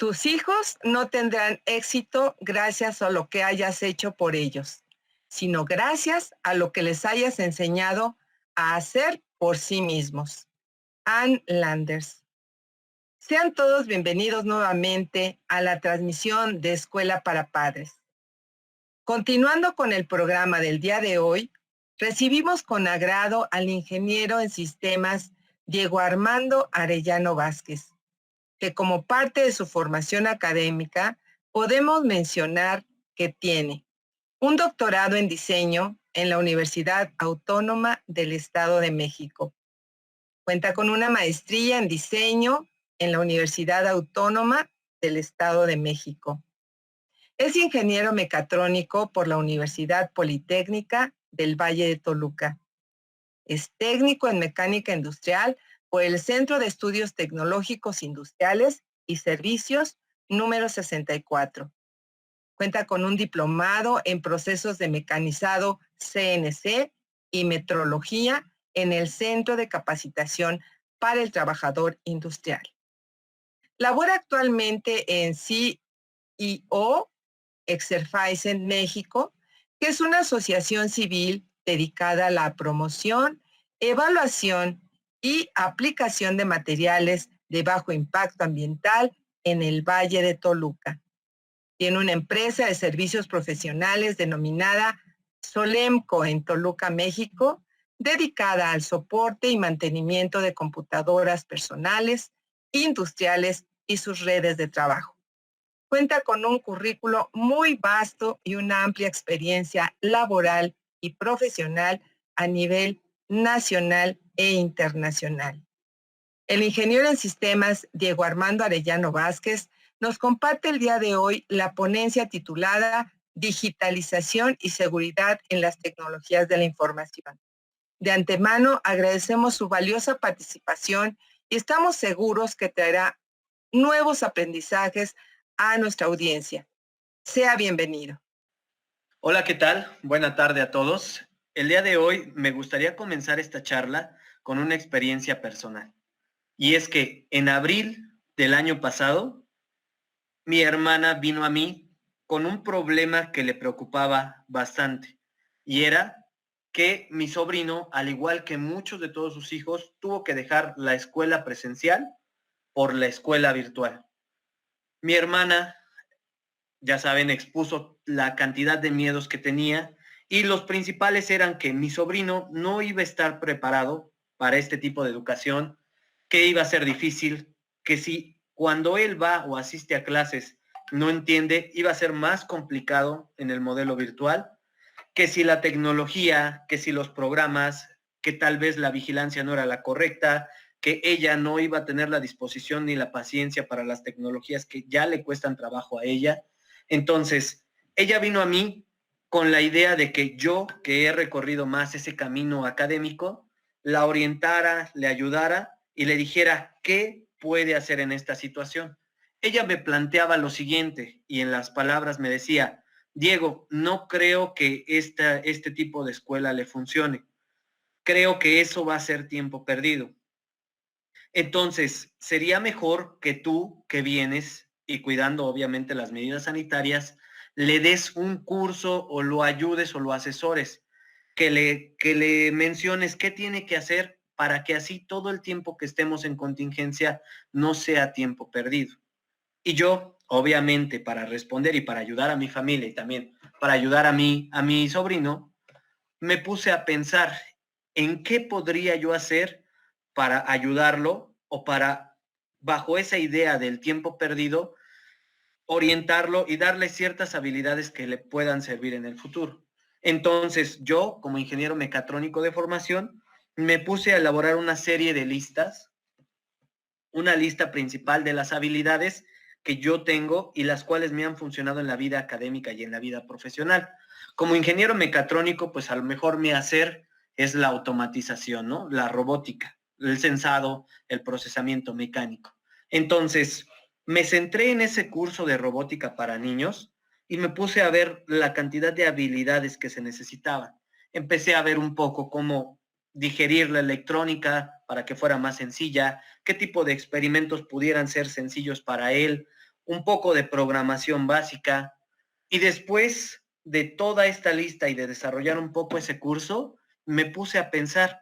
Tus hijos no tendrán éxito gracias a lo que hayas hecho por ellos, sino gracias a lo que les hayas enseñado a hacer por sí mismos. Ann Landers. Sean todos bienvenidos nuevamente a la transmisión de Escuela para Padres. Continuando con el programa del día de hoy, recibimos con agrado al ingeniero en sistemas Diego Armando Arellano Vázquez, que como parte de su formación académica podemos mencionar que tiene un doctorado en diseño en la Universidad Autónoma del Estado de México. Cuenta con una maestría en diseño en la Universidad Autónoma del Estado de México. Es ingeniero mecatrónico por la Universidad Politécnica del Valle de Toluca. Es técnico en mecánica industrial por el Centro de Estudios Tecnológicos Industriales y Servicios número 64. Cuenta con un diplomado en procesos de mecanizado CNC y metrología en el Centro de Capacitación para el Trabajador Industrial. Labora actualmente en CIO Exerfisen México, que es una asociación civil dedicada a la promoción, evaluación y aplicación de materiales de bajo impacto ambiental en el Valle de Toluca. Tiene una empresa de servicios profesionales denominada Solemco en Toluca, México, dedicada al soporte y mantenimiento de computadoras personales, industriales y sus redes de trabajo. Cuenta con un currículo muy vasto y una amplia experiencia laboral y profesional a nivel nacional e internacional. El ingeniero en sistemas Diego Armando Arellano Vázquez nos comparte el día de hoy la ponencia titulada Digitalización y Seguridad en las Tecnologías de la Información. De antemano agradecemos su valiosa participación y estamos seguros que traerá nuevos aprendizajes a nuestra audiencia. Sea bienvenido. Hola, ¿qué tal? Buena tarde a todos. El día de hoy me gustaría comenzar esta charla con una experiencia personal. Y es que en abril del año pasado, mi hermana vino a mí con un problema que le preocupaba bastante. Y era que mi sobrino, al igual que muchos de todos sus hijos, tuvo que dejar la escuela presencial por la escuela virtual. Mi hermana, ya saben, expuso la cantidad de miedos que tenía y los principales eran que mi sobrino no iba a estar preparado para este tipo de educación, que iba a ser difícil, que si cuando él va o asiste a clases no entiende, iba a ser más complicado en el modelo virtual, que si la tecnología, que si los programas, que tal vez la vigilancia no era la correcta, que ella no iba a tener la disposición ni la paciencia para las tecnologías que ya le cuestan trabajo a ella. Entonces, ella vino a mí con la idea de que yo, que he recorrido más ese camino académico, la orientara, le ayudara y le dijera qué puede hacer en esta situación. Ella me planteaba lo siguiente y en las palabras me decía: Diego, no creo que este tipo de escuela le funcione. Creo que eso va a ser tiempo perdido. Entonces, sería mejor que tú, que vienes y cuidando obviamente las medidas sanitarias, le des un curso o lo ayudes o lo asesores, que le menciones qué tiene que hacer para que así todo el tiempo que estemos en contingencia no sea tiempo perdido. Y yo, obviamente, para responder y para ayudar a mi familia y también para ayudar a mi sobrino, me puse a pensar en qué podría yo hacer para ayudarlo o para, bajo esa idea del tiempo perdido, orientarlo y darle ciertas habilidades que le puedan servir en el futuro. Entonces, yo, como ingeniero mecatrónico de formación, me puse a elaborar una serie de listas, una lista principal de las habilidades que yo tengo y las cuales me han funcionado en la vida académica y en la vida profesional. Como ingeniero mecatrónico, pues a lo mejor mi hacer es la automatización, ¿no? La robótica, el sensado, el procesamiento mecánico. Entonces, me centré en ese curso de robótica para niños y me puse a ver la cantidad de habilidades que se necesitaban. Empecé a ver un poco cómo digerir la electrónica para que fuera más sencilla, qué tipo de experimentos pudieran ser sencillos para él un poco de programación básica, y después de toda esta lista y de desarrollar un poco ese curso, me puse a pensar,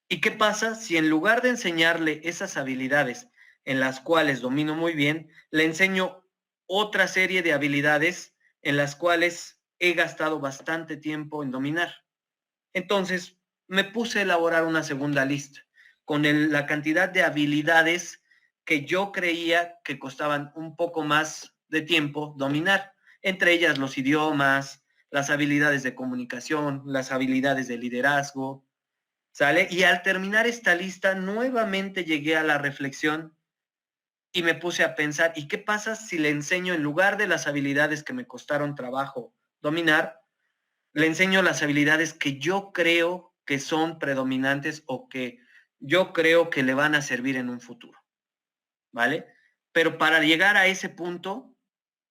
¿y qué pasa si en lugar de enseñarle esas habilidades en las cuales domino muy bien, le enseño otra serie de habilidades en las cuales he gastado bastante tiempo en dominar? Entonces, me puse a elaborar una segunda lista con la cantidad de habilidades que yo creía que costaban un poco más de tiempo dominar, entre ellas los idiomas, las habilidades de comunicación, las habilidades de liderazgo, ¿sale? Y al terminar esta lista, nuevamente llegué a la reflexión y me puse a pensar, ¿y qué pasa si le enseño en lugar de las habilidades que me costaron trabajo dominar, le enseño las habilidades que yo creo que son predominantes o que yo creo que le van a servir en un futuro, ¿vale? Pero para llegar a ese punto,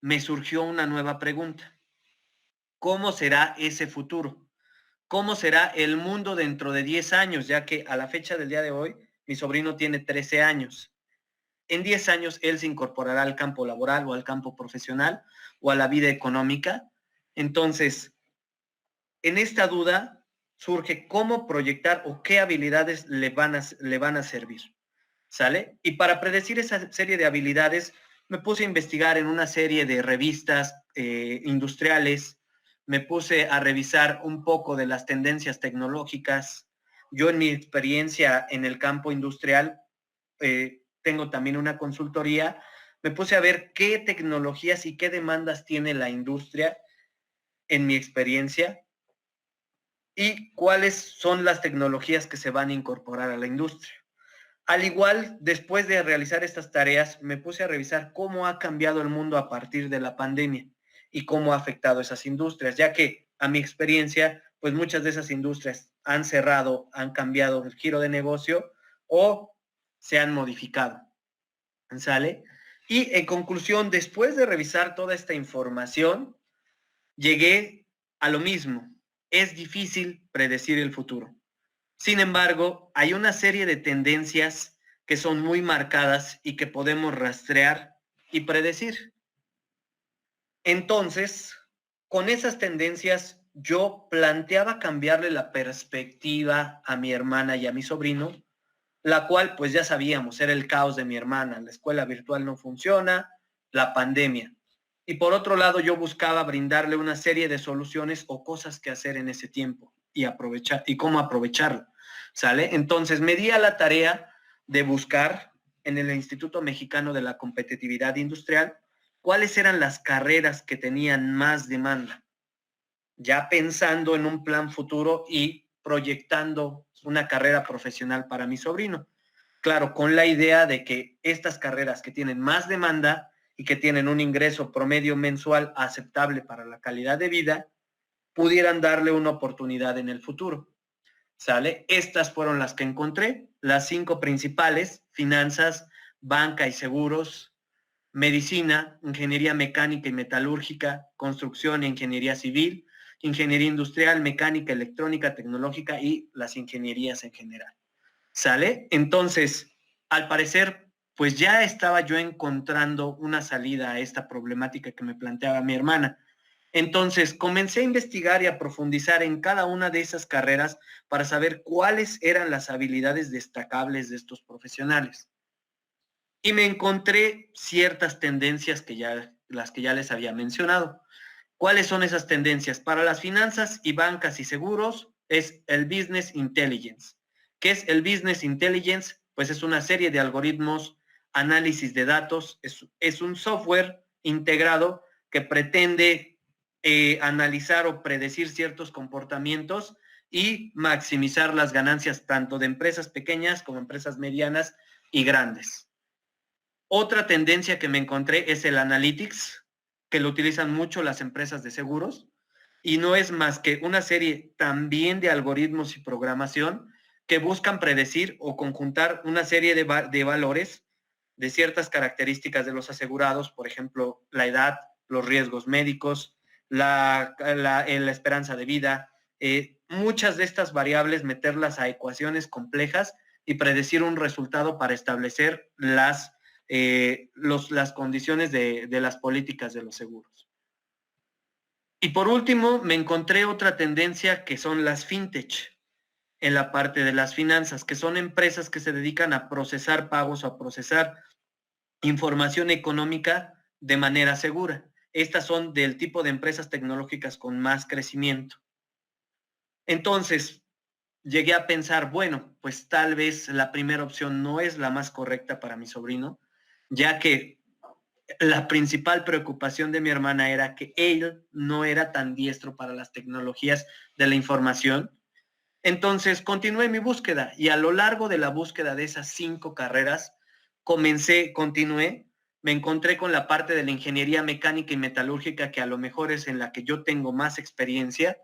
me surgió una nueva pregunta. ¿Cómo será ese futuro? ¿Cómo será el mundo dentro de 10 años? Ya que a la fecha del día de hoy, mi sobrino tiene 13 años. En 10 años, él se incorporará al campo laboral o al campo profesional o a la vida económica. Entonces, en esta duda surge cómo proyectar o qué habilidades le van a servir, ¿sale? Y para predecir esa serie de habilidades, me puse a investigar en una serie de revistas industriales, me puse a revisar un poco de las tendencias tecnológicas. Yo en mi experiencia en el campo industrial, tengo también una consultoría, me puse a ver qué tecnologías y qué demandas tiene la industria en mi experiencia y cuáles son las tecnologías que se van a incorporar a la industria. Al igual, después de realizar estas tareas, me puse a revisar cómo ha cambiado el mundo a partir de la pandemia y cómo ha afectado esas industrias, ya que a mi experiencia, pues muchas de esas industrias han cerrado, han cambiado el giro de negocio o se han modificado. ¿Sale? Y en conclusión, después de revisar toda esta información, llegué a lo mismo. Es difícil predecir el futuro. Sin embargo, hay una serie de tendencias que son muy marcadas y que podemos rastrear y predecir. Entonces, con esas tendencias, yo planteaba cambiarle la perspectiva a mi hermana y a mi sobrino, la cual pues ya sabíamos, era el caos de mi hermana, la escuela virtual no funciona, la pandemia. Y por otro lado, yo buscaba brindarle una serie de soluciones o cosas que hacer en ese tiempo y aprovechar y cómo aprovecharlo, ¿sale? Entonces me di a la tarea de buscar en el Instituto Mexicano de la Competitividad Industrial cuáles eran las carreras que tenían más demanda, ya pensando en un plan futuro y proyectando una carrera profesional para mi sobrino. Claro, con la idea de que estas carreras que tienen más demanda y que tienen un ingreso promedio mensual aceptable para la calidad de vida, pudieran darle una oportunidad en el futuro. ¿Sale? Estas fueron las que encontré, las 5 principales: finanzas, banca y seguros, medicina, ingeniería mecánica y metalúrgica, construcción e ingeniería civil, ingeniería industrial, mecánica, electrónica, tecnológica y las ingenierías en general. ¿Sale? Entonces, al parecer, pues ya estaba yo encontrando una salida a esta problemática que me planteaba mi hermana. Entonces, comencé a investigar y a profundizar en cada una de esas carreras para saber cuáles eran las habilidades destacables de estos profesionales. Y me encontré ciertas tendencias las que ya les había mencionado. ¿Cuáles son esas tendencias? Para las finanzas y bancas y seguros es el Business Intelligence. ¿Qué es el Business Intelligence? Pues es una serie de algoritmos, análisis de datos, es un software integrado que pretende analizar o predecir ciertos comportamientos y maximizar las ganancias tanto de empresas pequeñas como empresas medianas y grandes. Otra tendencia que me encontré es el Analytics, que lo utilizan mucho las empresas de seguros, y no es más que una serie también de algoritmos y programación que buscan predecir o conjuntar una serie de valores de ciertas características de los asegurados, por ejemplo, la edad, los riesgos médicos, la esperanza de vida, muchas de estas variables meterlas a ecuaciones complejas y predecir un resultado para establecer las condiciones de las políticas de los seguros. Y por último, me encontré otra tendencia que son las fintech en la parte de las finanzas, que son empresas que se dedican a procesar pagos o a procesar información económica de manera segura. Estas son del tipo de empresas tecnológicas con más crecimiento. Entonces, llegué a pensar, bueno, pues tal vez la primera opción no es la más correcta para mi sobrino, ya que la principal preocupación de mi hermana era que él no era tan diestro para las tecnologías de la información. Entonces continué mi búsqueda y a lo largo de la búsqueda de esas 5 carreras, continué, me encontré con la parte de la ingeniería mecánica y metalúrgica, que a lo mejor es en la que yo tengo más experiencia,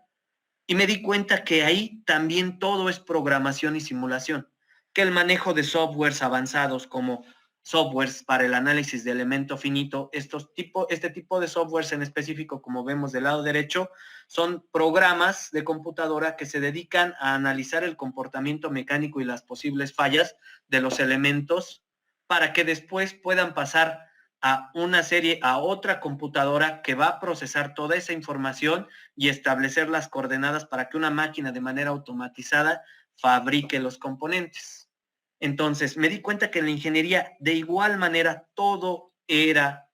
y me di cuenta que ahí también todo es programación y simulación, que el manejo de softwares avanzados como softwares para el análisis de elemento finito, este tipo de softwares en específico, como vemos del lado derecho, son programas de computadora que se dedican a analizar el comportamiento mecánico y las posibles fallas de los elementos para que después puedan pasar a otra computadora que va a procesar toda esa información y establecer las coordenadas para que una máquina de manera automatizada fabrique los componentes. Entonces, me di cuenta que en la ingeniería, de igual manera, todo era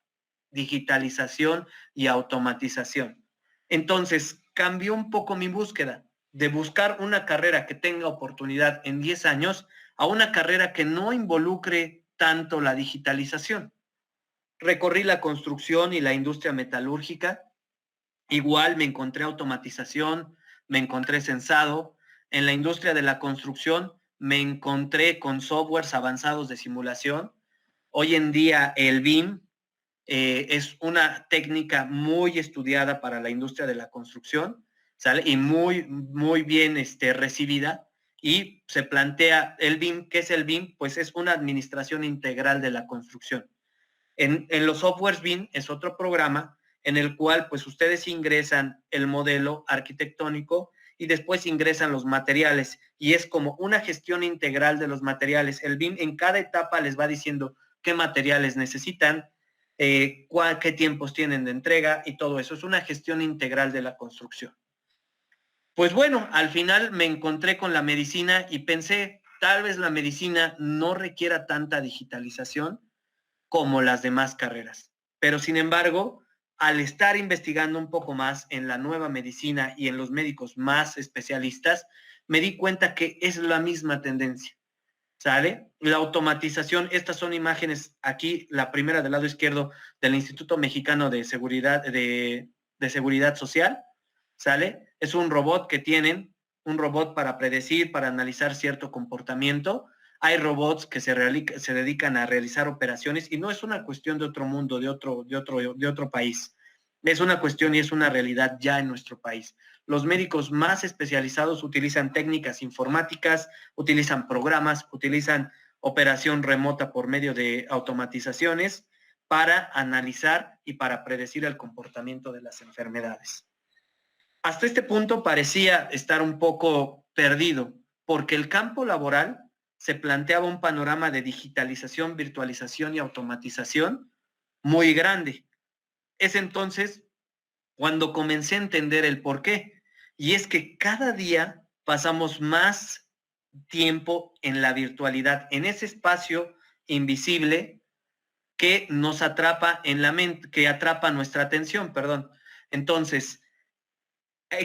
digitalización y automatización. Entonces, cambió un poco mi búsqueda de buscar una carrera que tenga oportunidad en 10 años a una carrera que no involucre tanto la digitalización. Recorrí la construcción y la industria metalúrgica. Igual me encontré automatización, me encontré sensado. En la industria de la construcción me encontré con softwares avanzados de simulación. Hoy en día el BIM es una técnica muy estudiada para la industria de la construcción, ¿sale? Y muy, muy bien recibida. Y se plantea el BIM. ¿Qué es el BIM? Pues es una administración integral de la construcción. En los softwares BIM es otro programa en el cual pues ustedes ingresan el modelo arquitectónico y después ingresan los materiales y es como una gestión integral de los materiales. El BIM en cada etapa les va diciendo qué materiales necesitan, qué tiempos tienen de entrega y todo eso. Es una gestión integral de la construcción. Pues bueno, al final me encontré con la medicina y pensé, tal vez la medicina no requiera tanta digitalización como las demás carreras. Pero sin embargo, al estar investigando un poco más en la nueva medicina y en los médicos más especialistas, me di cuenta que es la misma tendencia, ¿sale? La automatización, estas son imágenes aquí, la primera del lado izquierdo del Instituto Mexicano de Seguridad, de Seguridad Social, ¿sale? Es un robot que tienen, un robot para predecir, para analizar cierto comportamiento. Hay robots que se dedican a realizar operaciones y no es una cuestión de otro mundo, de otro país. Es una cuestión y es una realidad ya en nuestro país. Los médicos más especializados utilizan técnicas informáticas, utilizan programas, utilizan operación remota por medio de automatizaciones para analizar y para predecir el comportamiento de las enfermedades. Hasta este punto parecía estar un poco perdido, porque el campo laboral se planteaba un panorama de digitalización, virtualización y automatización muy grande. Es entonces cuando comencé a entender el por qué. Y es que cada día pasamos más tiempo en la virtualidad, en ese espacio invisible que nos atrapa en la mente, que atrapa nuestra atención, perdón. Entonces,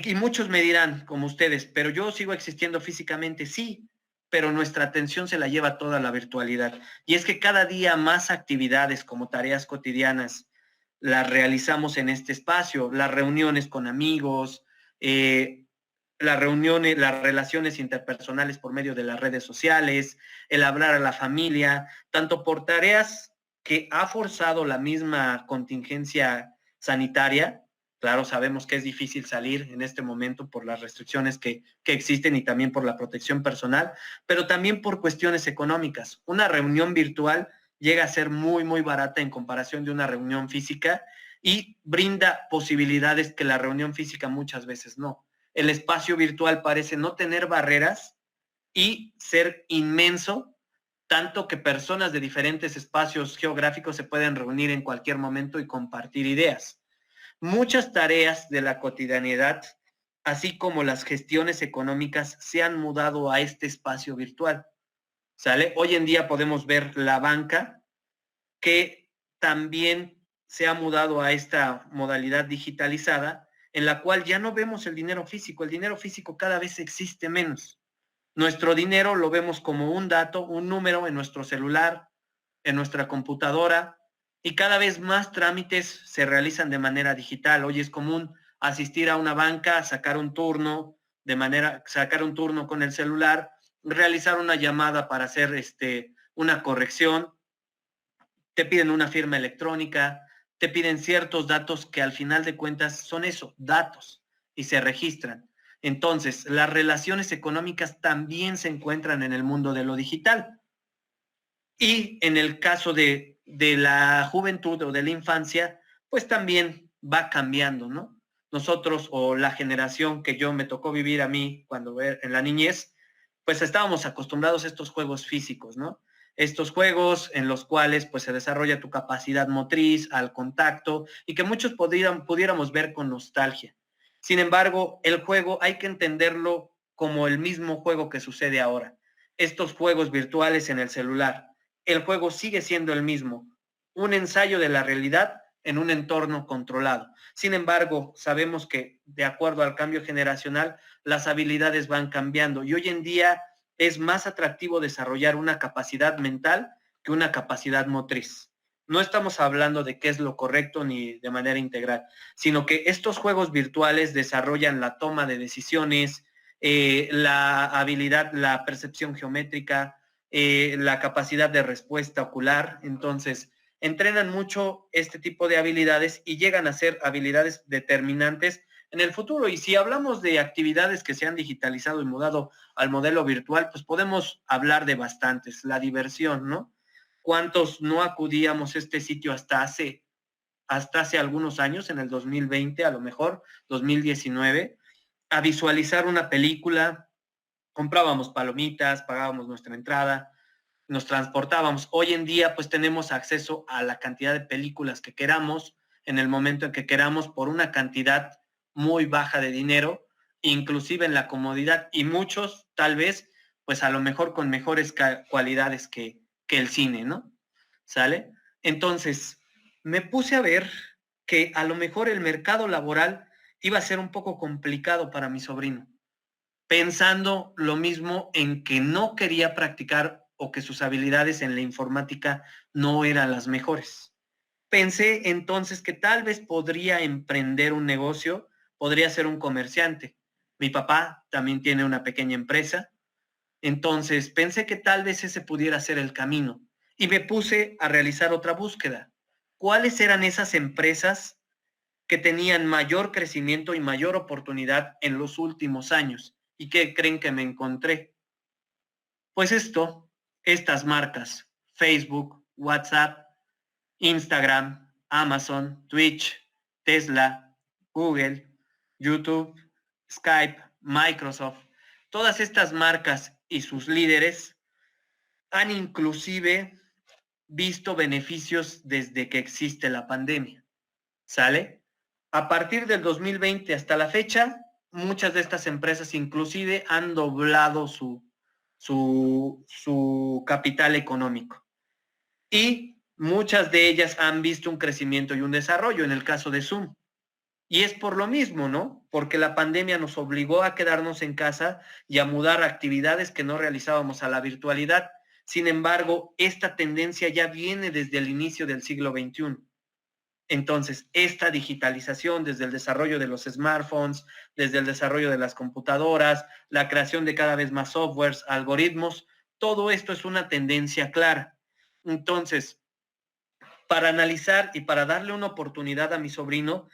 y muchos me dirán, como ustedes, pero yo sigo existiendo físicamente, sí, pero nuestra atención se la lleva toda la virtualidad. Y es que cada día más actividades como tareas cotidianas las realizamos en este espacio, las reuniones con amigos, las reuniones, las relaciones interpersonales por medio de las redes sociales, el hablar a la familia, tanto por tareas que ha forzado la misma contingencia sanitaria. Claro, sabemos que es difícil salir en este momento por las restricciones que existen y también por la protección personal, pero también por cuestiones económicas. Una reunión virtual llega a ser muy, muy barata en comparación de una reunión física y brinda posibilidades que la reunión física muchas veces no. El espacio virtual parece no tener barreras y ser inmenso tanto que personas de diferentes espacios geográficos se pueden reunir en cualquier momento y compartir ideas. Muchas tareas de la cotidianidad, así como las gestiones económicas, se han mudado a este espacio virtual. ¿Sale? Hoy en día podemos ver la banca, que también se ha mudado a esta modalidad digitalizada, en la cual ya no vemos el dinero físico. El dinero físico cada vez existe menos. Nuestro dinero lo vemos como un dato, un número en nuestro celular, en nuestra computadora, y cada vez más trámites se realizan de manera digital. Hoy es común asistir a una banca, sacar un turno con el celular, realizar una llamada para hacer una corrección, te piden una firma electrónica, te piden ciertos datos que al final de cuentas son eso, datos, y se registran. Entonces, las relaciones económicas también se encuentran en el mundo de lo digital. Y en el caso de la juventud o de la infancia, pues también va cambiando, ¿no? Nosotros o la generación que yo me tocó vivir a mí cuando en la niñez, pues estábamos acostumbrados a estos juegos físicos, ¿no? Estos juegos en los cuales pues se desarrolla tu capacidad motriz, al contacto, y que muchos pudiéramos ver con nostalgia. Sin embargo, el juego hay que entenderlo como el mismo juego que sucede ahora. Estos juegos virtuales en el celular, el juego sigue siendo el mismo, un ensayo de la realidad en un entorno controlado. Sin embargo, sabemos que de acuerdo al cambio generacional, las habilidades van cambiando y hoy en día es más atractivo desarrollar una capacidad mental que una capacidad motriz. No estamos hablando de qué es lo correcto ni de manera integral, sino que estos juegos virtuales desarrollan la toma de decisiones, la habilidad, la percepción geométrica, la capacidad de respuesta ocular. Entonces, entrenan mucho este tipo de habilidades y llegan a ser habilidades determinantes en el futuro. Y si hablamos de actividades que se han digitalizado y mudado al modelo virtual, pues podemos hablar de bastantes. La diversión, ¿no? ¿Cuántos no acudíamos a este sitio hasta hace algunos años, en el 2020, a lo mejor 2019, a visualizar una película? Comprábamos palomitas, pagábamos nuestra entrada, nos transportábamos. Hoy en día pues tenemos acceso a la cantidad de películas que queramos en el momento en que queramos por una cantidad muy baja de dinero, inclusive en la comodidad, y muchos tal vez pues a lo mejor con mejores cualidades que el cine, ¿no? ¿Sale? Entonces, me puse a ver que a lo mejor el mercado laboral iba a ser un poco complicado para mi sobrino, pensando lo mismo en que no quería practicar o que sus habilidades en la informática no eran las mejores. Pensé entonces que tal vez podría emprender un negocio, podría ser un comerciante. Mi papá también tiene una pequeña empresa, entonces pensé que tal vez ese pudiera ser el camino y me puse a realizar otra búsqueda. ¿Cuáles eran esas empresas que tenían mayor crecimiento y mayor oportunidad en los últimos años? ¿Y qué creen que me encontré? Pues estas marcas: Facebook, WhatsApp, Instagram, Amazon, Twitch, Tesla, Google, YouTube, Skype, Microsoft. Todas estas marcas y sus líderes han inclusive visto beneficios desde que existe la pandemia. ¿Sale? A partir del 2020 hasta la fecha, muchas de estas empresas inclusive han doblado su capital económico. Y muchas de ellas han visto un crecimiento y un desarrollo, en el caso de Zoom. Y es por lo mismo, ¿no? Porque la pandemia nos obligó a quedarnos en casa y a mudar actividades que no realizábamos a la virtualidad. Sin embargo, esta tendencia ya viene desde el inicio del siglo XXI. Entonces, esta digitalización desde el desarrollo de los smartphones, desde el desarrollo de las computadoras, la creación de cada vez más softwares, algoritmos, todo esto es una tendencia clara. Entonces, para analizar y para darle una oportunidad a mi sobrino,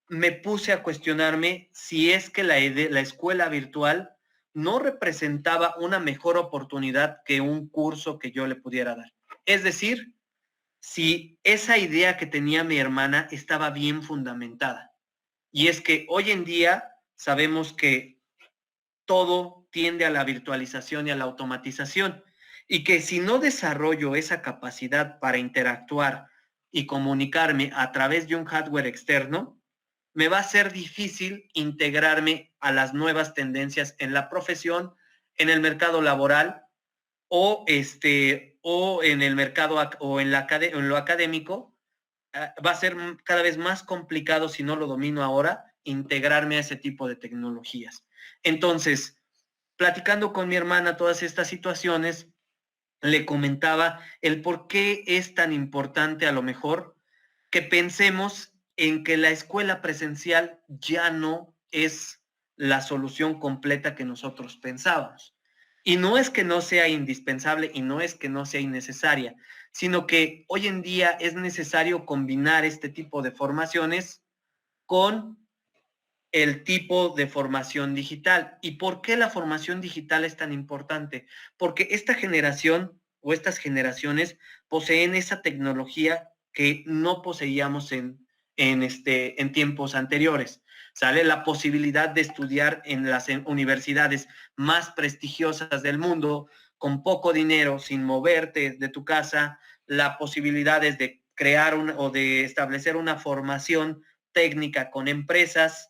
me puse a cuestionarme si es que la escuela virtual no representaba una mejor oportunidad que un curso que yo le pudiera dar. Es decir, si esa idea que tenía mi hermana estaba bien fundamentada. Y es que hoy en día sabemos que todo tiende a la virtualización y a la automatización. y que si no desarrollo esa capacidad para interactuar y comunicarme a través de un hardware externo, me va a ser difícil integrarme a las nuevas tendencias en la profesión, en el mercado laboral o en el mercado o en lo académico. Va a ser cada vez más complicado, si no lo domino ahora, integrarme a ese tipo de tecnologías. Entonces, platicando con mi hermana todas estas situaciones, le comentaba el por qué es tan importante a lo mejor que pensemos en que la escuela presencial ya no es la solución completa que nosotros pensábamos. Y no es que no sea indispensable y no es que no sea innecesaria, sino que hoy en día es necesario combinar este tipo de formaciones con el tipo de formación digital. ¿Y por qué la formación digital es tan importante? Porque esta generación o estas generaciones poseen esa tecnología que no poseíamos en tiempos anteriores. ¿Sale? La posibilidad de estudiar en las universidades más prestigiosas del mundo, con poco dinero, sin moverte de tu casa, la posibilidad de crear o de establecer una formación técnica con empresas,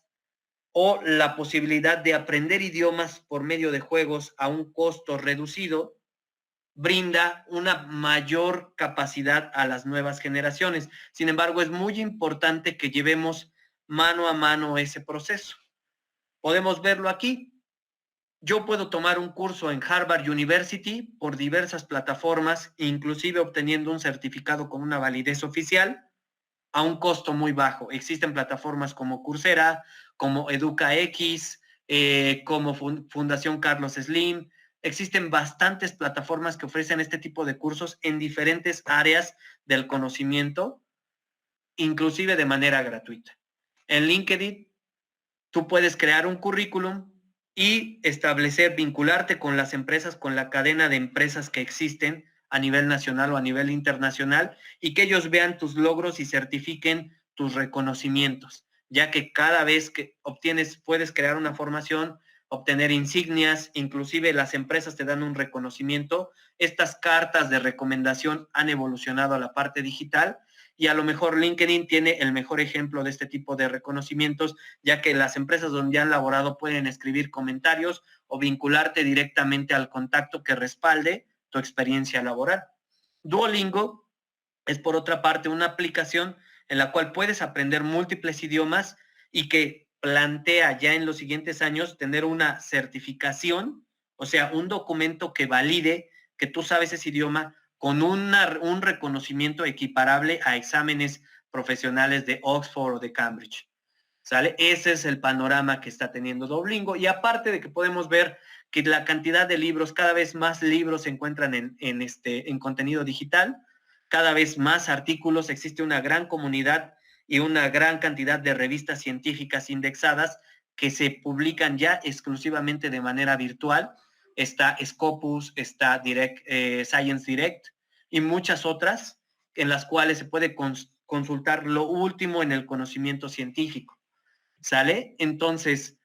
o la posibilidad de aprender idiomas por medio de juegos a un costo reducido, brinda una mayor capacidad a las nuevas generaciones. Sin embargo, es muy importante que llevemos mano a mano ese proceso. Podemos verlo aquí. Yo puedo tomar un curso en Harvard University por diversas plataformas, inclusive obteniendo un certificado con una validez oficial, a un costo muy bajo. Existen plataformas como Coursera, como EducaX, como Fundación Carlos Slim. Existen bastantes plataformas que ofrecen este tipo de cursos en diferentes áreas del conocimiento, inclusive de manera gratuita. En LinkedIn, tú puedes crear un currículum y establecer, vincularte con las empresas, con la cadena de empresas que existen a nivel nacional o a nivel internacional, y que ellos vean tus logros y certifiquen tus reconocimientos, ya que cada vez que puedes crear una formación, obtener insignias, inclusive las empresas te dan un reconocimiento. Estas cartas de recomendación han evolucionado a la parte digital, y a lo mejor LinkedIn tiene el mejor ejemplo de este tipo de reconocimientos, ya que las empresas donde han laborado pueden escribir comentarios o vincularte directamente al contacto que respalde tu experiencia laboral. Duolingo es, por otra parte, una aplicación en la cual puedes aprender múltiples idiomas y que plantea ya en los siguientes años tener una certificación, o sea, un documento que valide que tú sabes ese idioma con un reconocimiento equiparable a exámenes profesionales de Oxford o de Cambridge. ¿Sale? Ese es el panorama que está teniendo Duolingo. Y aparte de que podemos ver que la cantidad de libros, cada vez más libros se encuentran en contenido digital, cada vez más artículos, existe una gran comunidad y una gran cantidad de revistas científicas indexadas que se publican ya exclusivamente de manera virtual. Está Scopus, está Science Direct y muchas otras en las cuales se puede consultar lo último en el conocimiento científico. ¿Sale? Entonces,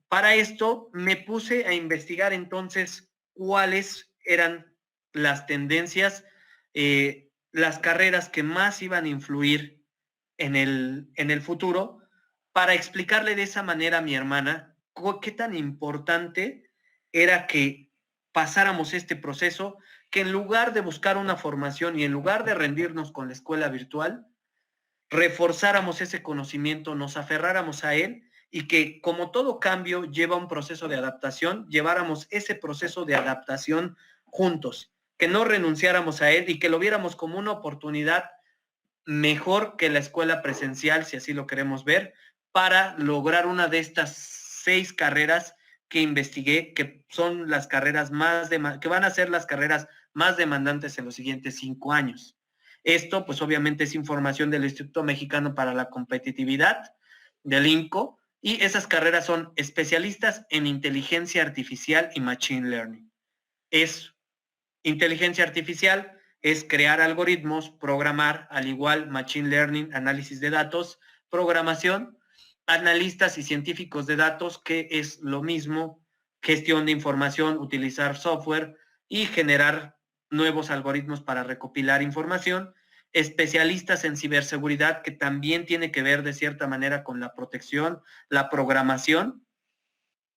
para esto me puse a investigar entonces cuáles eran las tendencias, las carreras que más iban a influir en el futuro, para explicarle de esa manera a mi hermana qué tan importante era que pasáramos este proceso, que en lugar de buscar una formación y en lugar de rendirnos con la escuela virtual, reforzáramos ese conocimiento, nos aferráramos a él, y que, como todo cambio lleva un proceso de adaptación, lleváramos ese proceso de adaptación juntos, que no renunciáramos a él y que lo viéramos como una oportunidad mejor que la escuela presencial, si así lo queremos ver, para lograr una de estas 6 carreras que investigué, que son las carreras que van a ser las carreras más demandantes en los siguientes 5 años. Esto, pues obviamente, es información del Instituto Mexicano para la Competitividad, del INCO, y esas carreras son especialistas en inteligencia artificial y machine learning. Es inteligencia artificial, es crear algoritmos, programar, al igual machine learning, análisis de datos, programación, analistas y científicos de datos, que es lo mismo, gestión de información, utilizar software y generar nuevos algoritmos para recopilar información, especialistas en ciberseguridad, que también tiene que ver de cierta manera con la protección, la programación,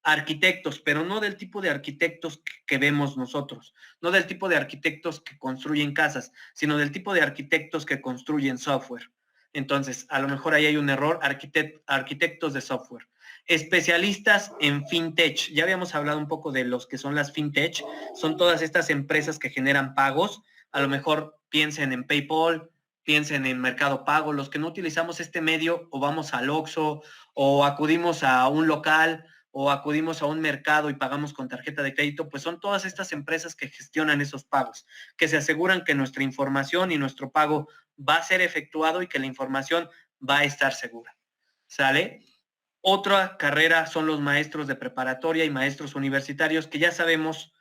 arquitectos, pero no del tipo de arquitectos que vemos nosotros, no del tipo de arquitectos que construyen casas, sino del tipo de arquitectos que construyen software. Entonces, a lo mejor ahí hay un error, arquitectos de software. Especialistas en fintech. Ya habíamos hablado un poco de los que son las fintech. Son todas estas empresas que generan pagos. A lo mejor piensen en PayPal, piensen en Mercado Pago. Los que no utilizamos este medio o vamos al Oxxo o acudimos a un local o acudimos a un mercado y pagamos con tarjeta de crédito, pues son todas estas empresas que gestionan esos pagos, que se aseguran que nuestra información y nuestro pago va a ser efectuado y que la información va a estar segura. ¿Sale? Otra carrera son los maestros de preparatoria y maestros universitarios, que ya sabemos,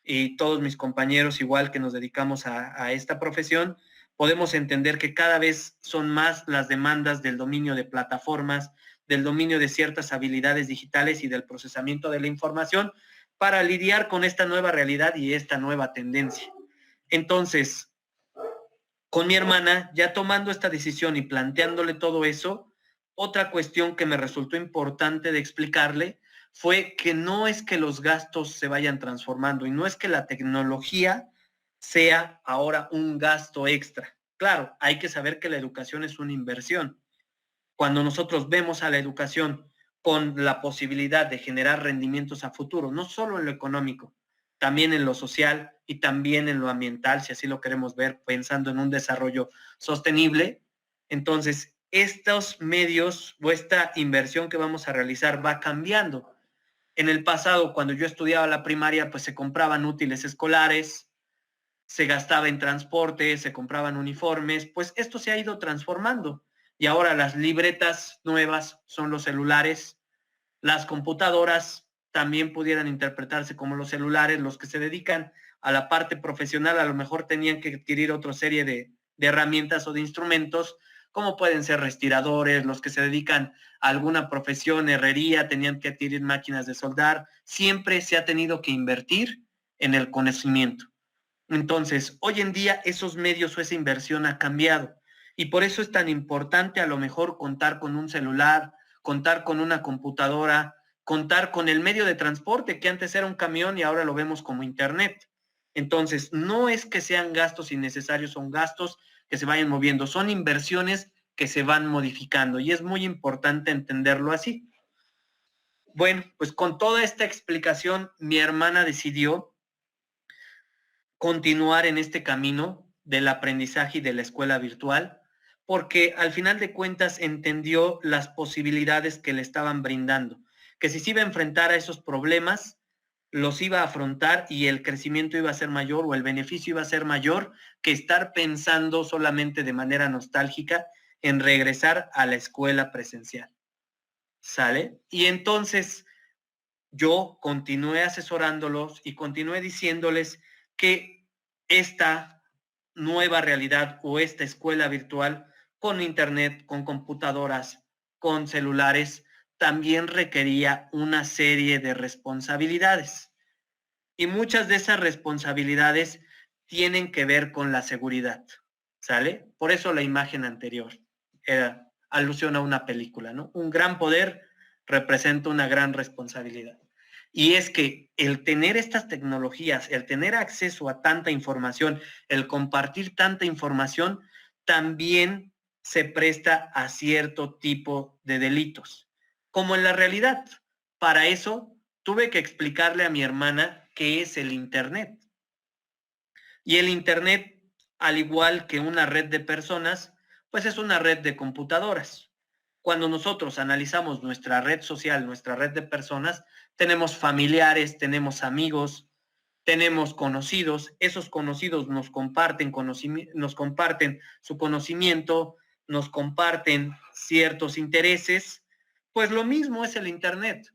y todos mis compañeros igual que nos dedicamos a esta profesión, podemos entender que cada vez son más las demandas del dominio de plataformas, del dominio de ciertas habilidades digitales y del procesamiento de la información para lidiar con esta nueva realidad y esta nueva tendencia. Entonces, con mi hermana, ya tomando esta decisión y planteándole todo eso, otra cuestión que me resultó importante de explicarle fue que no es que los gastos se vayan transformando y no es que la tecnología sea ahora un gasto extra. Claro, hay que saber que la educación es una inversión. Cuando nosotros vemos a la educación con la posibilidad de generar rendimientos a futuro, no solo en lo económico, también en lo social y también en lo ambiental, si así lo queremos ver, pensando en un desarrollo sostenible, entonces estos medios o esta inversión que vamos a realizar va cambiando. En el pasado, cuando yo estudiaba la primaria, pues se compraban útiles escolares, se gastaba en transporte, se compraban uniformes, pues esto se ha ido transformando. Y ahora las libretas nuevas son los celulares, las computadoras también pudieran interpretarse como los celulares, los que se dedican a la parte profesional a lo mejor tenían que adquirir otra serie de herramientas o de instrumentos, como pueden ser respiradores, los que se dedican a alguna profesión, herrería, tenían que adquirir máquinas de soldar, siempre se ha tenido que invertir en el conocimiento. Entonces, hoy en día esos medios o esa inversión ha cambiado y por eso es tan importante a lo mejor contar con un celular, contar con una computadora, contar con el medio de transporte que antes era un camión y ahora lo vemos como internet. Entonces, no es que sean gastos innecesarios, son gastos que se vayan moviendo, son inversiones que se van modificando y es muy importante entenderlo así. Bueno, pues con toda esta explicación, mi hermana decidió continuar en este camino del aprendizaje y de la escuela virtual, porque al final de cuentas entendió las posibilidades que le estaban brindando, que si se iba a enfrentar a esos problemas, los iba a afrontar y el crecimiento iba a ser mayor o el beneficio iba a ser mayor que estar pensando solamente de manera nostálgica en regresar a la escuela presencial. ¿Sale? Y entonces yo continué asesorándolos y continué diciéndoles que esta nueva realidad o esta escuela virtual con internet, con computadoras, con celulares, también requería una serie de responsabilidades. Y muchas de esas responsabilidades tienen que ver con la seguridad, ¿sale? Por eso la imagen anterior era alusión a una película, ¿no? Un gran poder representa una gran responsabilidad. Y es que el tener estas tecnologías, el tener acceso a tanta información, el compartir tanta información, también se presta a cierto tipo de delitos, como en la realidad. Para eso tuve que explicarle a mi hermana qué es el Internet. Y el Internet, al igual que una red de personas, pues es una red de computadoras. Cuando nosotros analizamos nuestra red social, nuestra red de personas, tenemos familiares, tenemos amigos, tenemos conocidos. Esos conocidos nos comparten su conocimiento, nos comparten ciertos intereses. Pues lo mismo es el Internet.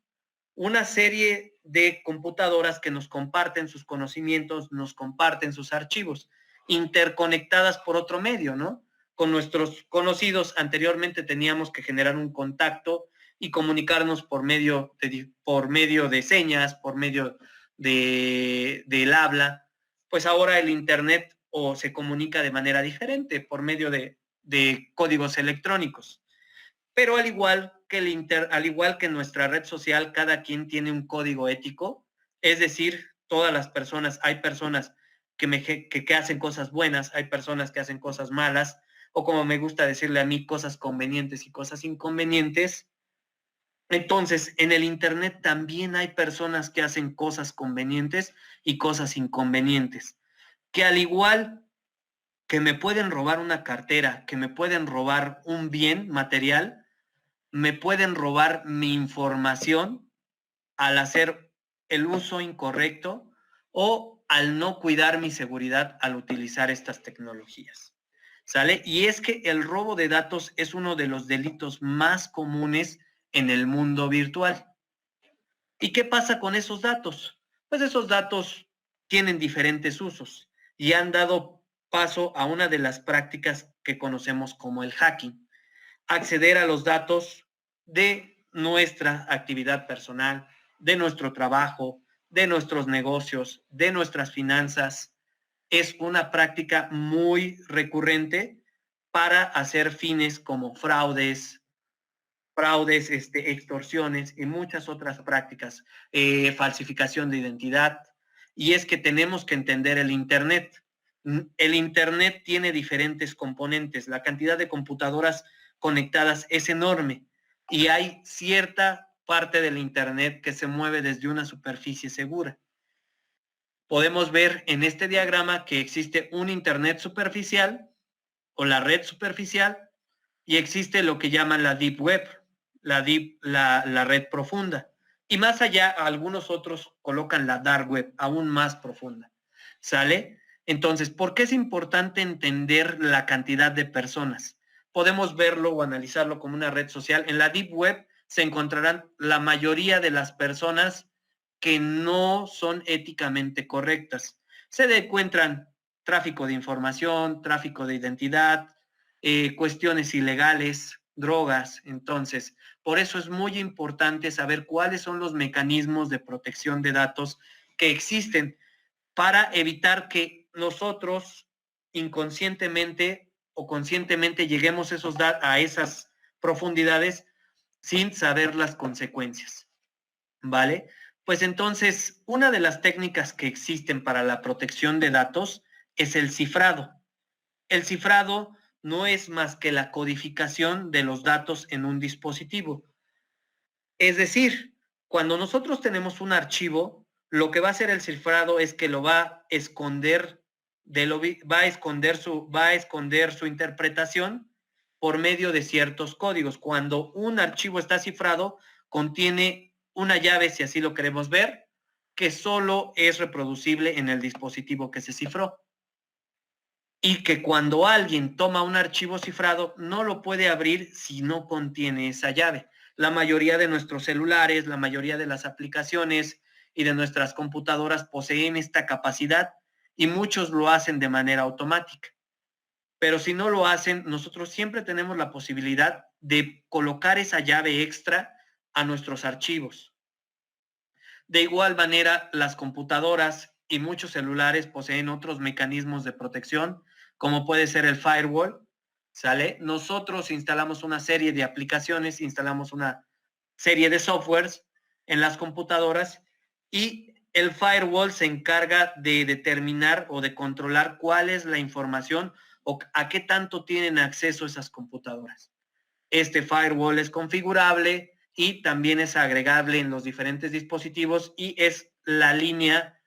Una serie de computadoras que nos comparten sus conocimientos, nos comparten sus archivos, interconectadas por otro medio, ¿no? Con nuestros conocidos anteriormente teníamos que generar un contacto y comunicarnos por medio de señas, por medio del habla. pues ahora el Internet o se comunica de manera diferente por medio de códigos electrónicos. Pero al igual que nuestra red social, cada quien tiene un código ético, es decir, todas las personas, hay personas que hacen cosas buenas, hay personas que hacen cosas malas, o como me gusta decirle a mí, cosas convenientes y cosas inconvenientes. Entonces, en el Internet también hay personas que hacen cosas convenientes y cosas inconvenientes, que al igual que me pueden robar una cartera, que me pueden robar un bien material, me pueden robar mi información al hacer el uso incorrecto o al no cuidar mi seguridad al utilizar estas tecnologías. ¿Sale? Y es que el robo de datos es uno de los delitos más comunes en el mundo virtual. ¿Y qué pasa con esos datos? Pues esos datos tienen diferentes usos y han dado paso a una de las prácticas que conocemos como el hacking. Acceder a los datos de nuestra actividad personal, de nuestro trabajo, de nuestros negocios, de nuestras finanzas, es una práctica muy recurrente para hacer fines como extorsiones y muchas otras prácticas, falsificación de identidad. Y es que tenemos que entender el Internet. El Internet tiene diferentes componentes. La cantidad de computadoras conectadas es enorme y hay cierta parte del Internet que se mueve desde una superficie segura. Podemos ver en este diagrama que existe un Internet superficial o la red superficial y existe lo que llaman la Deep Web, la red profunda. Y más allá, algunos otros colocan la Dark Web, aún más profunda. ¿Sale? Entonces, ¿por qué es importante entender la cantidad de personas? Podemos verlo o analizarlo como una red social. En la Deep Web se encontrarán la mayoría de las personas que no son éticamente correctas. Se encuentran tráfico de información, tráfico de identidad, cuestiones ilegales, drogas. Entonces, por eso es muy importante saber cuáles son los mecanismos de protección de datos que existen para evitar que nosotros inconscientemente o conscientemente lleguemos a esas profundidades sin saber las consecuencias. ¿Vale? Pues entonces, una de las técnicas que existen para la protección de datos es el cifrado. El cifrado no es más que la codificación de los datos en un dispositivo. Es decir, cuando nosotros tenemos un archivo, lo que va a hacer el cifrado es que lo va a esconder va a esconder su interpretación por medio de ciertos códigos. Cuando un archivo está cifrado, contiene una llave, si así lo queremos ver, que solo es reproducible en el dispositivo que se cifró. Y que cuando alguien toma un archivo cifrado, no lo puede abrir si no contiene esa llave. La mayoría de nuestros celulares, la mayoría de las aplicaciones y de nuestras computadoras poseen esta capacidad y muchos lo hacen de manera automática. Pero si no lo hacen, nosotros siempre tenemos la posibilidad de colocar esa llave extra a nuestros archivos. De igual manera, las computadoras y muchos celulares poseen otros mecanismos de protección, como puede ser el firewall, ¿sale? Nosotros instalamos una serie de aplicaciones, instalamos una serie de softwares en las computadoras y el firewall se encarga de determinar o de controlar cuál es la información o a qué tanto tienen acceso esas computadoras. Este firewall es configurable y también es agregable en los diferentes dispositivos y es la línea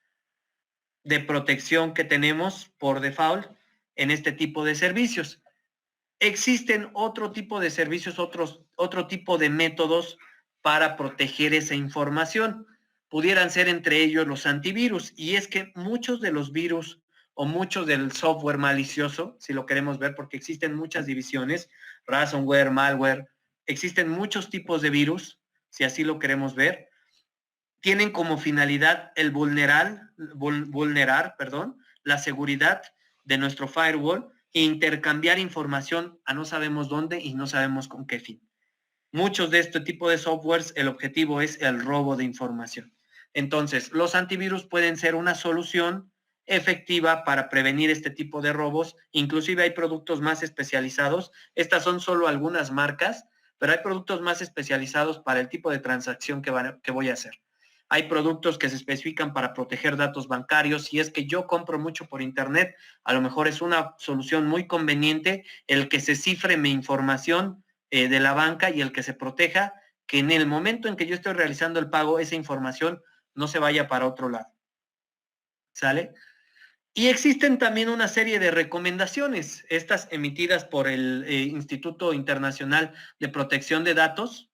de protección que tenemos por default en este tipo de servicios. Existen otro tipo de servicios, otro tipo de métodos para proteger esa información. Pudieran ser entre ellos los antivirus, y es que muchos de los virus o muchos del software malicioso, si lo queremos ver, porque existen muchas divisiones, ransomware, malware, existen muchos tipos de virus, si así lo queremos ver, tienen como finalidad el vulnerar, la seguridad de nuestro firewall e intercambiar información a no sabemos dónde y no sabemos con qué fin. Muchos de este tipo de softwares, el objetivo es el robo de información. Entonces, los antivirus pueden ser una solución efectiva para prevenir este tipo de robos. Inclusive hay productos más especializados. Estas son solo algunas marcas, pero hay productos más especializados para el tipo de transacción que voy a hacer. Hay productos que se especifican para proteger datos bancarios. Si es que yo compro mucho por internet, a lo mejor es una solución muy conveniente el que se cifre mi información de la banca y el que se proteja que en el momento en que yo estoy realizando el pago, esa información no se vaya para otro lado. ¿Sale? Y existen también una serie de recomendaciones, estas emitidas por el Instituto Internacional de Protección de Datos.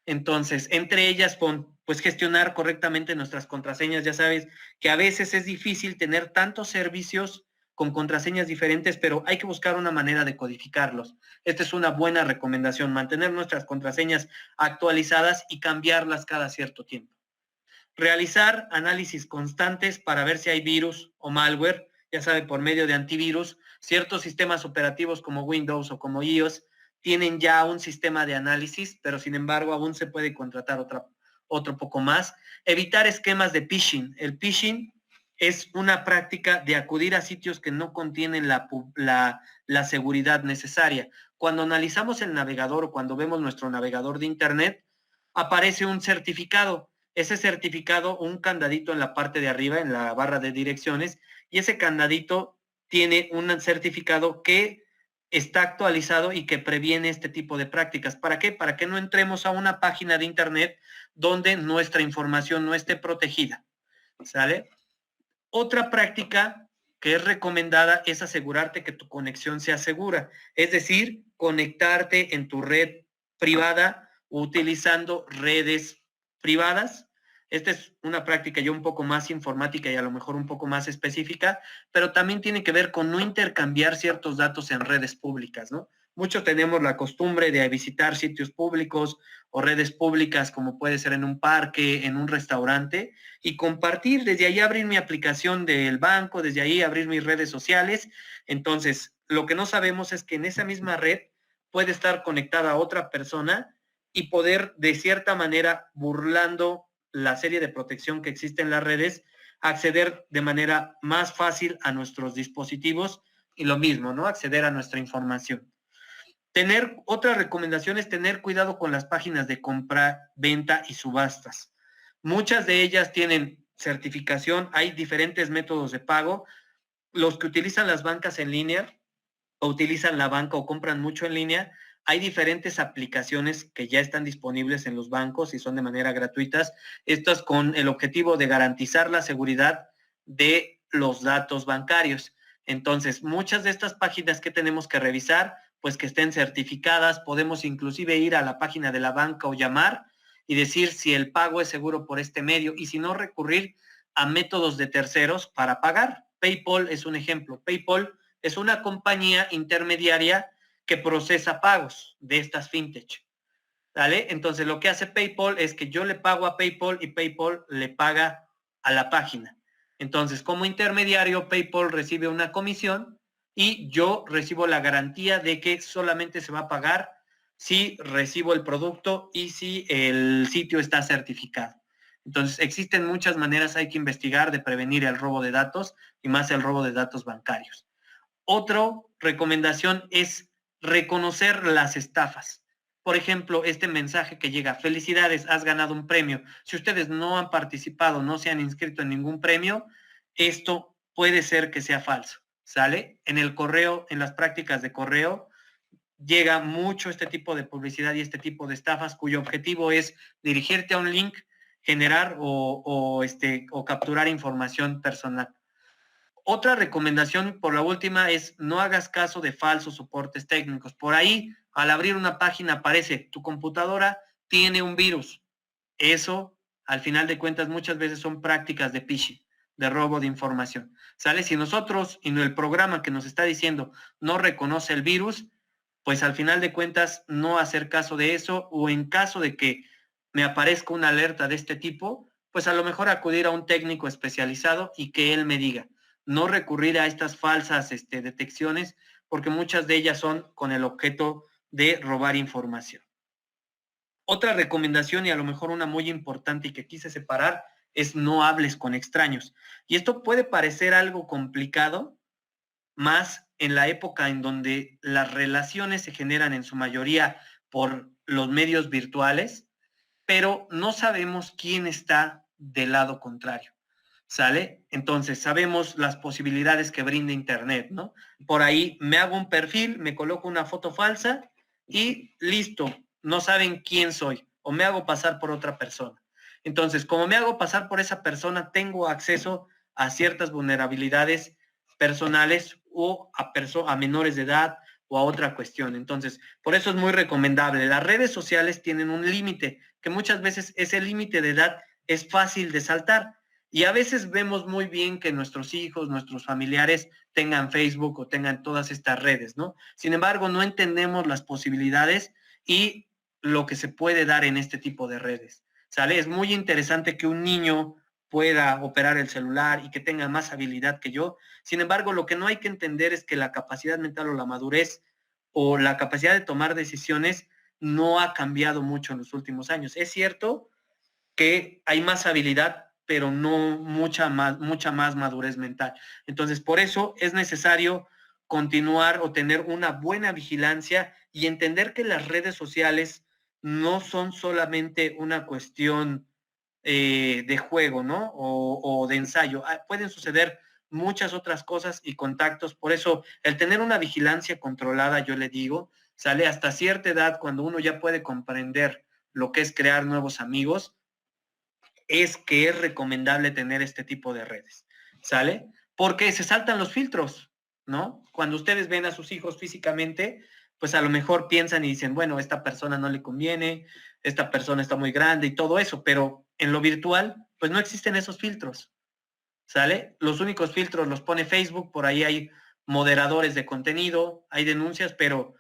Entonces, entre ellas, pues gestionar correctamente nuestras contraseñas. Ya sabes que a veces es difícil tener tantos servicios con contraseñas diferentes, pero hay que buscar una manera de codificarlos. Esta es una buena recomendación, mantener nuestras contraseñas actualizadas y cambiarlas cada cierto tiempo. Realizar análisis constantes para ver si hay virus o malware, ya sabe, por medio de antivirus. Ciertos sistemas operativos como Windows o como iOS tienen ya un sistema de análisis, pero sin embargo aún se puede contratar otro poco más. Evitar esquemas de phishing. El phishing es una práctica de acudir a sitios que no contienen la seguridad necesaria. Cuando analizamos el navegador o cuando vemos nuestro navegador de internet, aparece un certificado. Ese certificado, un candadito en la parte de arriba, en la barra de direcciones, y ese candadito tiene un certificado que está actualizado y que previene este tipo de prácticas. ¿Para qué? Para que no entremos a una página de internet donde nuestra información no esté protegida. ¿Sale? Otra práctica que es recomendada es asegurarte que tu conexión sea segura, es decir, conectarte en tu red privada utilizando redes privadas. Esta es una práctica ya un poco más informática y a lo mejor un poco más específica, pero también tiene que ver con no intercambiar ciertos datos en redes públicas, ¿no? Muchos tenemos la costumbre de visitar sitios públicos o redes públicas, como puede ser en un parque, en un restaurante, y compartir, desde ahí abrir mi aplicación del banco, desde ahí abrir mis redes sociales. Entonces, lo que no sabemos es que en esa misma red puede estar conectada a otra persona y poder, de cierta manera, burlando la serie de protección que existe en las redes, acceder de manera más fácil a nuestros dispositivos y lo mismo, ¿no? Acceder a nuestra información. Otra recomendación es tener cuidado con las páginas de compra, venta y subastas. Muchas de ellas tienen certificación, hay diferentes métodos de pago. Los que utilizan las bancas en línea o utilizan la banca o compran mucho en línea, hay diferentes aplicaciones que ya están disponibles en los bancos y son de manera gratuitas. Estas con el objetivo de garantizar la seguridad de los datos bancarios. Entonces, muchas de estas páginas que tenemos que revisar, pues que estén certificadas, podemos inclusive ir a la página de la banca o llamar y decir si el pago es seguro por este medio y si no recurrir a métodos de terceros para pagar. PayPal es un ejemplo. PayPal es una compañía intermediaria que procesa pagos de estas fintech. ¿Vale? Entonces lo que hace PayPal es que yo le pago a PayPal y PayPal le paga a la página. Entonces, como intermediario, PayPal recibe una comisión y yo recibo la garantía de que solamente se va a pagar si recibo el producto y si el sitio está certificado. Entonces, existen muchas maneras, hay que investigar de prevenir el robo de datos y más el robo de datos bancarios. Otra recomendación es reconocer las estafas. Por ejemplo, este mensaje que llega: felicidades, has ganado un premio. Si ustedes no han participado, no se han inscrito en ningún premio, esto puede ser que sea falso, ¿sale? En el correo, en las prácticas de correo, llega mucho este tipo de publicidad y este tipo de estafas cuyo objetivo es dirigirte a un link, generar o capturar información personal. Otra recomendación, por la última, es no hagas caso de falsos soportes técnicos. Por ahí, al abrir una página aparece: tu computadora tiene un virus. Eso, al final de cuentas, muchas veces son prácticas de phishing, de robo de información. ¿Sale? Si nosotros y el programa que nos está diciendo no reconoce el virus, pues al final de cuentas no hacer caso de eso, o en caso de que me aparezca una alerta de este tipo, pues a lo mejor acudir a un técnico especializado y que él me diga. No recurrir a estas falsas detecciones, porque muchas de ellas son con el objeto de robar información. Otra recomendación, y a lo mejor una muy importante y que quise separar, es no hables con extraños. Y esto puede parecer algo complicado, más en la época en donde las relaciones se generan en su mayoría por los medios virtuales, pero no sabemos quién está del lado contrario. ¿Sale? Entonces, sabemos las posibilidades que brinda Internet, ¿no? Por ahí me hago un perfil, me coloco una foto falsa y listo, no saben quién soy o me hago pasar por otra persona. Entonces, como me hago pasar por esa persona, tengo acceso a ciertas vulnerabilidades personales o a menores de edad o a otra cuestión. Entonces, por eso es muy recomendable. Las redes sociales tienen un límite, que muchas veces ese límite de edad es fácil de saltar. Y a veces vemos muy bien que nuestros hijos, nuestros familiares tengan Facebook o tengan todas estas redes, ¿no? Sin embargo, no entendemos las posibilidades y lo que se puede dar en este tipo de redes, ¿sale? Es muy interesante que un niño pueda operar el celular y que tenga más habilidad que yo. Sin embargo, lo que no hay que entender es que la capacidad mental o la madurez o la capacidad de tomar decisiones no ha cambiado mucho en los últimos años. Es cierto que hay más habilidad, pero no mucha más madurez mental. Entonces, por eso es necesario continuar o tener una buena vigilancia y entender que las redes sociales no son solamente una cuestión de juego, ¿no? O de ensayo. Pueden suceder muchas otras cosas y contactos. Por eso, el tener una vigilancia controlada, yo le digo, sale hasta cierta edad, cuando uno ya puede comprender lo que es crear nuevos amigos, es que es recomendable tener este tipo de redes, ¿sale? Porque se saltan los filtros, ¿no? Cuando ustedes ven a sus hijos físicamente, pues a lo mejor piensan y dicen, bueno, esta persona no le conviene, esta persona está muy grande y todo eso, pero en lo virtual, pues no existen esos filtros, ¿sale? Los únicos filtros los pone Facebook, por ahí hay moderadores de contenido, hay denuncias, pero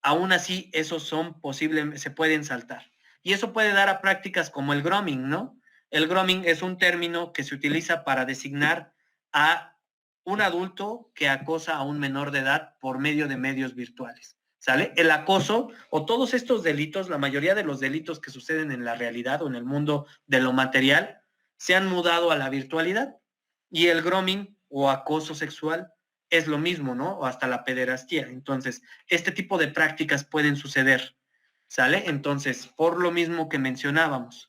aún así esos son posibles, se pueden saltar. Y eso puede dar a prácticas como el grooming, ¿no? El grooming es un término que se utiliza para designar a un adulto que acosa a un menor de edad por medio de medios virtuales. ¿Sale? El acoso o todos estos delitos, la mayoría de los delitos que suceden en la realidad o en el mundo de lo material, se han mudado a la virtualidad. Y el grooming o acoso sexual es lo mismo, ¿no? O hasta la pederastía. Entonces, este tipo de prácticas pueden suceder, ¿sale? Entonces, por lo mismo que mencionábamos,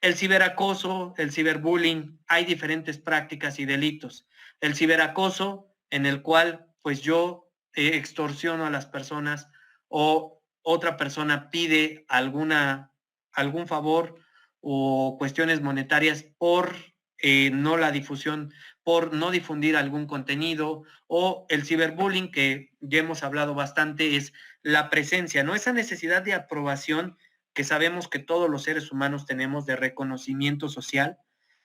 el ciberacoso, el ciberbullying, hay diferentes prácticas y delitos. El ciberacoso, en el cual pues yo extorsiono a las personas o otra persona pide algún favor o cuestiones monetarias por no la difusión, por no difundir algún contenido, o el ciberbullying, que ya hemos hablado bastante, es la presencia, ¿no? Esa necesidad de aprobación que sabemos que todos los seres humanos tenemos de reconocimiento social,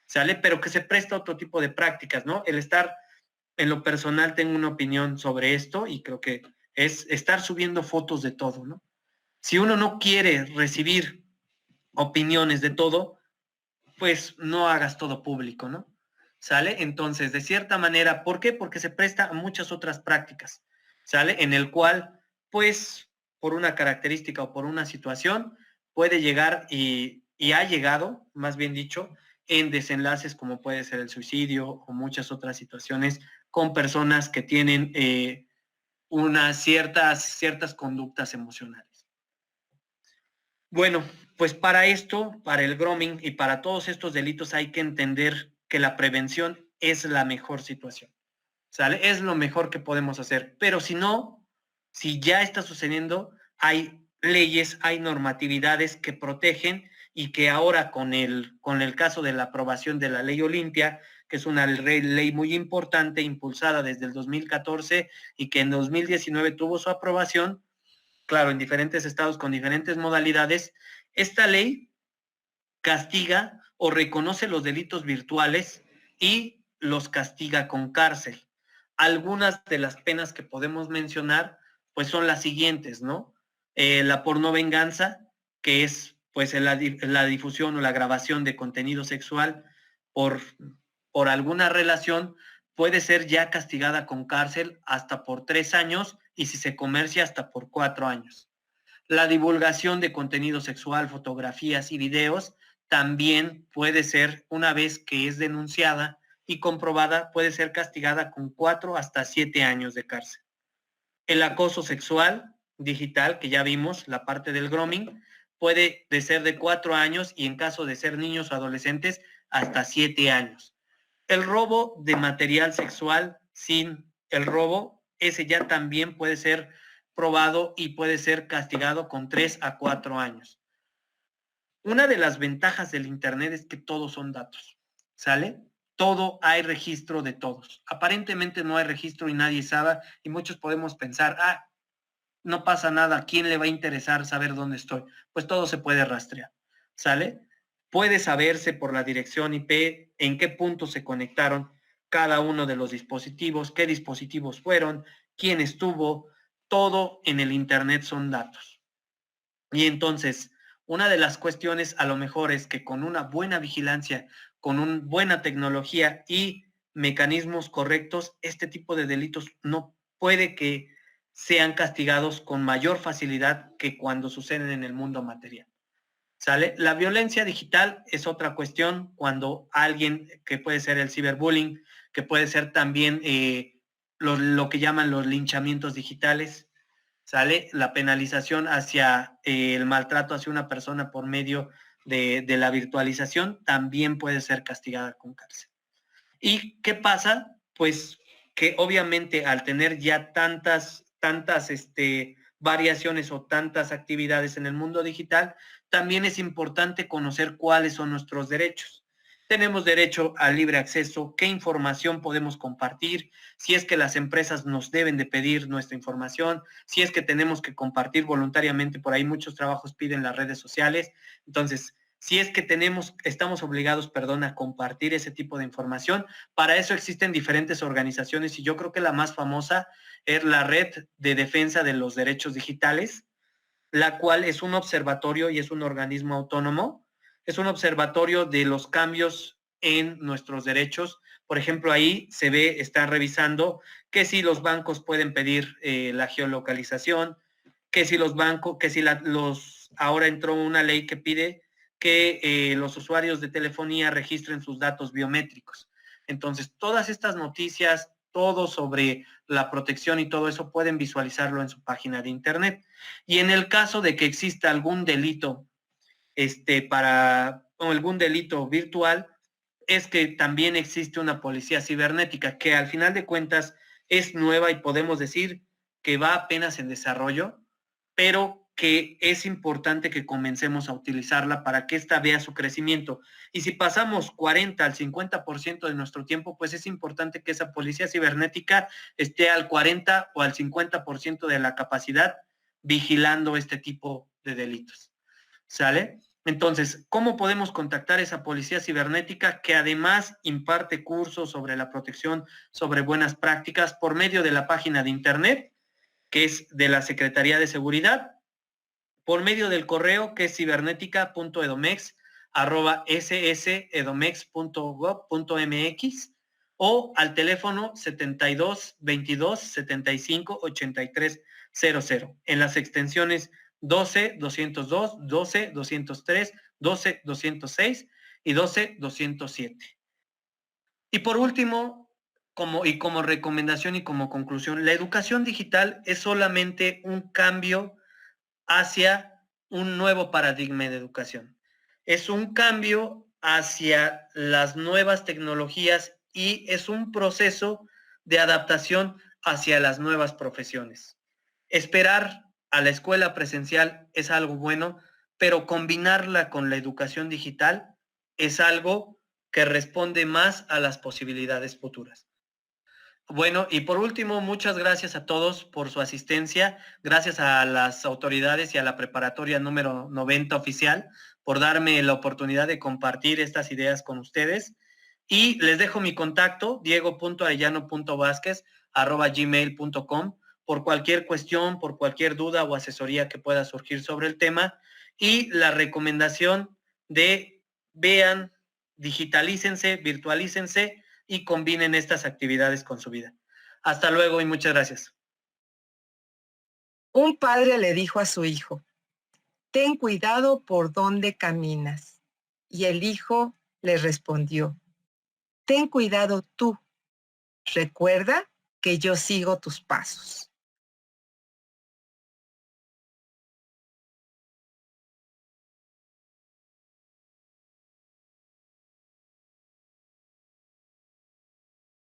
¿sale? Pero que se presta a otro tipo de prácticas, ¿no? El estar, en lo personal, tengo una opinión sobre esto y creo que es estar subiendo fotos de todo, ¿no? Si uno no quiere recibir opiniones de todo, pues no hagas todo público, ¿no? ¿Sale? Entonces, de cierta manera, ¿por qué? Porque se presta a muchas otras prácticas, ¿sale? En el cual, pues, por una característica o por una situación, puede llegar y ha llegado, más bien dicho, en desenlaces como puede ser el suicidio o muchas otras situaciones con personas que tienen unas ciertas conductas emocionales. Bueno, pues para esto, para el grooming y para todos estos delitos hay que entender que la prevención es la mejor situación, ¿sale? Es lo mejor que podemos hacer. Pero si no, si ya está sucediendo, hay leyes, hay normatividades que protegen y que ahora con el caso de la aprobación de la ley Olimpia, que es una ley muy importante, impulsada desde el 2014 y que en 2019 tuvo su aprobación, claro, en diferentes estados con diferentes modalidades, esta ley castiga o reconoce los delitos virtuales y los castiga con cárcel. Algunas de las penas que podemos mencionar, pues son las siguientes, ¿no? La pornovenganza, que es pues la difusión o la grabación de contenido sexual por, por alguna relación, puede ser ya castigada con cárcel hasta por 3 años y si se comercia hasta por 4 años. La divulgación de contenido sexual, fotografías y videos también puede ser, una vez que es denunciada y comprobada, puede ser castigada con 4 hasta 7 años de cárcel. El acoso sexual digital, que ya vimos, la parte del grooming, puede ser de 4 años y en caso de ser niños o adolescentes, hasta 7 años. El robo de material sexual sin el robo, ese ya también puede ser probado y puede ser castigado con 3 a 4 años. Una de las ventajas del Internet es que todos son datos, ¿sale? Todo hay registro de todos. Aparentemente no hay registro y nadie sabe, y muchos podemos pensar, no pasa nada, ¿a quién le va a interesar saber dónde estoy? Pues todo se puede rastrear, ¿sale? Puede saberse por la dirección IP en qué punto se conectaron cada uno de los dispositivos, qué dispositivos fueron, quién estuvo, todo en el Internet son datos. Y entonces, una de las cuestiones a lo mejor es que con una buena vigilancia, con una buena tecnología y mecanismos correctos, este tipo de delitos no puede que sean castigados con mayor facilidad que cuando suceden en el mundo material. ¿Sale? La violencia digital es otra cuestión cuando alguien, que puede ser el ciberbullying, que puede ser también lo que llaman los linchamientos digitales, ¿sale? La penalización hacia el maltrato hacia una persona por medio de la virtualización también puede ser castigada con cárcel. ¿Y qué pasa? Pues que obviamente al tener ya tantas variaciones o tantas actividades en el mundo digital, también es importante conocer cuáles son nuestros derechos. Tenemos derecho al libre acceso, qué información podemos compartir, si es que las empresas nos deben de pedir nuestra información, si es que tenemos que compartir voluntariamente, por ahí muchos trabajos piden las redes sociales. Entonces, si es que estamos obligados, a compartir ese tipo de información. Para eso existen diferentes organizaciones y yo creo que la más famosa es la Red de Defensa de los Derechos Digitales, la cual es un observatorio y es un organismo autónomo. Es un observatorio de los cambios en nuestros derechos. Por ejemplo, ahí se ve, están revisando que si los bancos pueden pedir la geolocalización, que si ahora entró una ley que pide que los usuarios de telefonía registren sus datos biométricos. Entonces, todas estas noticias, todo sobre la protección y todo eso pueden visualizarlo en su página de internet. Y en el caso de que exista algún delito o algún delito virtual, es que también existe una policía cibernética que al final de cuentas es nueva y podemos decir que va apenas en desarrollo, pero que es importante que comencemos a utilizarla para que ésta vea su crecimiento. Y si pasamos 40 al 50% de nuestro tiempo, pues es importante que esa policía cibernética esté al 40 o al 50% de la capacidad vigilando este tipo de delitos. ¿Sale? Entonces, ¿cómo podemos contactar a esa policía cibernética que además imparte cursos sobre la protección, sobre buenas prácticas por medio de la página de internet, que es de la Secretaría de Seguridad, por medio del correo que es cibernética.edomex@ssedomex.gov.mx o al teléfono 72 22 75 83 00 en las extensiones 12 202, 12 203, 12 206 y 12 207. Y por último, como recomendación y como conclusión, la educación digital es solamente un cambio hacia un nuevo paradigma de educación. Es un cambio hacia las nuevas tecnologías y es un proceso de adaptación hacia las nuevas profesiones. Esperar a la escuela presencial es algo bueno, pero combinarla con la educación digital es algo que responde más a las posibilidades futuras. Bueno, y por último, muchas gracias a todos por su asistencia, gracias a las autoridades y a la preparatoria número 90 oficial por darme la oportunidad de compartir estas ideas con ustedes. Y les dejo mi contacto, diego.arellano.vázquez@gmail.com, por cualquier cuestión, por cualquier duda o asesoría que pueda surgir sobre el tema. Y la recomendación de vean, digitalícense, virtualícense y combinen estas actividades con su vida. Hasta luego y muchas gracias. Un padre le dijo a su hijo, ten cuidado por dónde caminas. Y el hijo le respondió, ten cuidado tú, recuerda que yo sigo tus pasos.